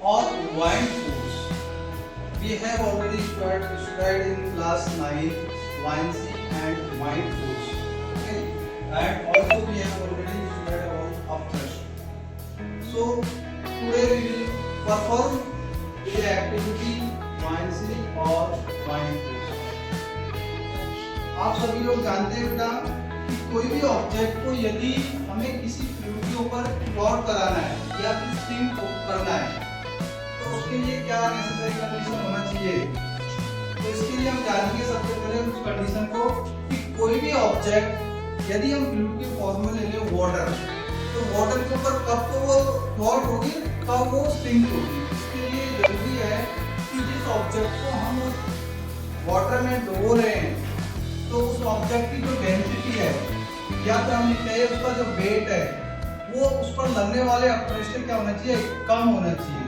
or wind force. We have already studied in class 9 buoyancy and wind force. Okay, and also we have already studied about upthrust. So today we will perform the activity buoyancy or wind force. आप सभी लोग जानते हैं बेटा कि कोई भी object को यदि हमें किसी फ्लूइड के ऊपर फ्लोट कराना है या फिर स्विम करना है तो उसके लिए क्या नेसेसरी कंडीशन होना चाहिए। तो इसके लिए हम जानेंगे सबसे पहले उस कंडीशन को कि कोई भी ऑब्जेक्ट यदि हम फ्लूइड के फॉर्म में ले लें वाटर, तो वाटर के ऊपर कब तो वो फ्लोट होगी कब वो स्विम होगी। इसके लिए जरूरी है कि जिस ऑब्जेक्ट को हम वाटर में डुबो रहे हैं तो उस ऑब्जेक्ट की जो डेंसिटी है या फिर हम लिखते हैं उसका जो वेट है वो उस पर लगने वाले अपरेशन क्या होना चाहिए, कम होना चाहिए।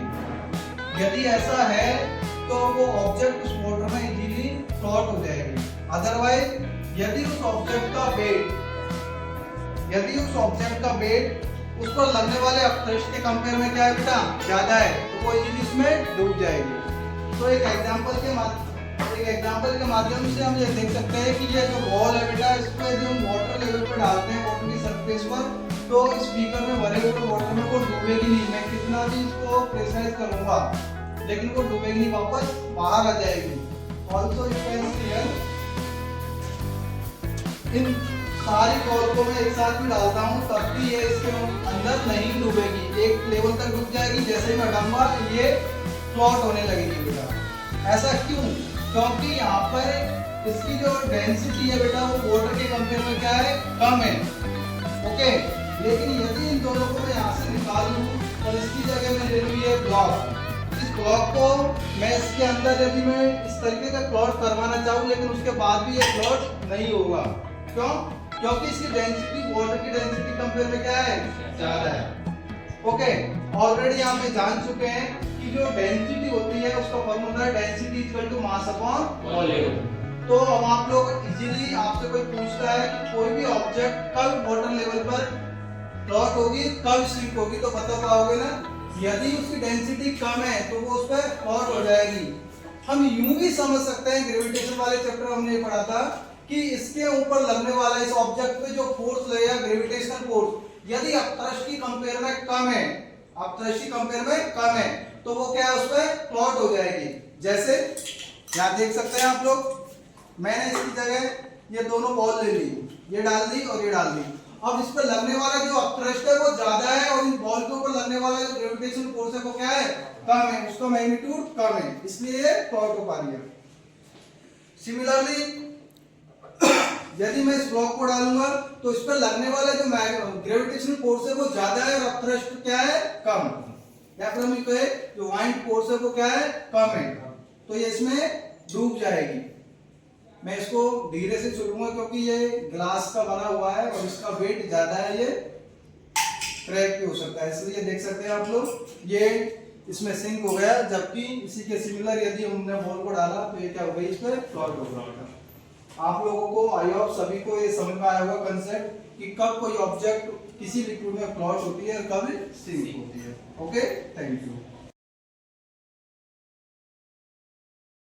यदि ऐसा है तो वो ऑब्जेक्ट उस वाटर में इजीली फ्लोट हो जाएगी। अदरवाइज यदि उस ऑब्जेक्ट का वेट उस पर लगने वाले अपरेशन के कंपेयर में क्या है बेटा ज्यादा है तो वो इजीली उसमें डूब जाएगी। तो एक एग्जांपल के माध्यम से हम ये देख सकते हैं कि ये जो बॉल है बेटा इस पे जो हम वाटर लेवल पे डालते हैं वाटर की सरफेस पर तो इस बीकर में भरे हुए वाटर में वो डूबेगी नहीं। मैं कितना भी इसको प्रेशराइज करूंगा लेकिन वो डूबेगी नहीं, वापस बाहर आ जाएगी। Also you can see here in सारी बॉल को मैं एक साथ भी डालता हूँ तब भी ये इसके अंदर नहीं डूबेगी, एक लेवल तक डूब जाएगी। जैसे ही मैं डालूंगा ये फ्लोट होने लगेगी बेटा। ऐसा क्यों? क्योंकि यहाँ पर इसकी जो डेंसिटी है बेटा वो वाटर के कंपेयर में क्या है कम है। ओके, लेकिन यदि इन दोनों को मैं यहाँ से निकाल लूँ और इसकी जगह में ले लूँ ये ब्लॉक, इस ब्लॉक को मैं इसके अंदर यदि मैं इस तरीके का प्लॉट करवाना चाहूँ लेकिन उसके बाद भी ये प्लॉट नहीं होगा। क्यों? क्योंकि इसकी डेंसिटी वाटर की डेंसिटी कंपेयर में क्या है ज्यादा है। ओके, ऑलरेडी यहाँ पे जान चुके हैं कि जो डेंसिटी होती है उसका फॉर्मूला है density equal to mass upon volume. तो अब आप लोग इजीली आपसे कोई पूछता है कि कोई भी ऑब्जेक्ट कब वाटर लेवल पर फ्लोट होगी कब सिंक होगी तो बता पाओगे ना। यदि उसकी डेंसिटी कम है तो वो उस पर फ्लोट हो जाएगी। हम यूं भी समझ सकते हैं, ग्रेविटेशन वाले चैप्टर हमने पढ़ा था कि इसके ऊपर लगने वाला इस ऑब्जेक्ट पे जो फोर्स लगेगा ग्रेविटेशनल फोर्स यदि अपतृष्ट की कंपेयर में कम है तो वो क्या है उस पर फ्लोट हो जाएगी। जैसे यहाँ देख सकते हैं आप लोग, मैंने इसकी जगह ये दोनों बॉल ले ली, ये डाल दी और ये डाल दी। अब इस पर लगने वाला जो अपतृष्ट है वो ज्यादा है और इन बॉल के ऊपर लगने वाला जो ग्रेविटेशनल फोर्स है वो क्या है कम है, उसका मैग्नीट्यूड कम है, इसलिए ये फ्लोट हो पा रही है। सिमिलरली यदि मैं इस ब्लॉक को डालूंगा तो इस पर लगने वाला जो ग्रेविटेशनल फोर्स है वो ज्यादा है और अपतृष्ट क्या है कम, या फिर हम कहे जो वाइंड फोर्स है वो क्या है कम है, तो ये इसमें डूब जाएगी। मैं इसको धीरे से छोड़ूंगा क्योंकि ये ग्लास का बना हुआ है और इसका वेट ज्यादा है, ये क्रैक भी हो सकता है। इसलिए देख सकते हैं आप लोग ये इसमें सिंक हो गया, जबकि इसी के सिमिलर यदि हमने बॉल को डाला तो ये क्या हो गई इस पर फ्लोट हो गया। आप लोगों को आई होप सभी को ये समझ में आया होगा कंसेप्ट कि कब कोई ऑब्जेक्ट किसी लिक्विड में फ्लोट होती है और कब सिंक होती है। Okay, thank you.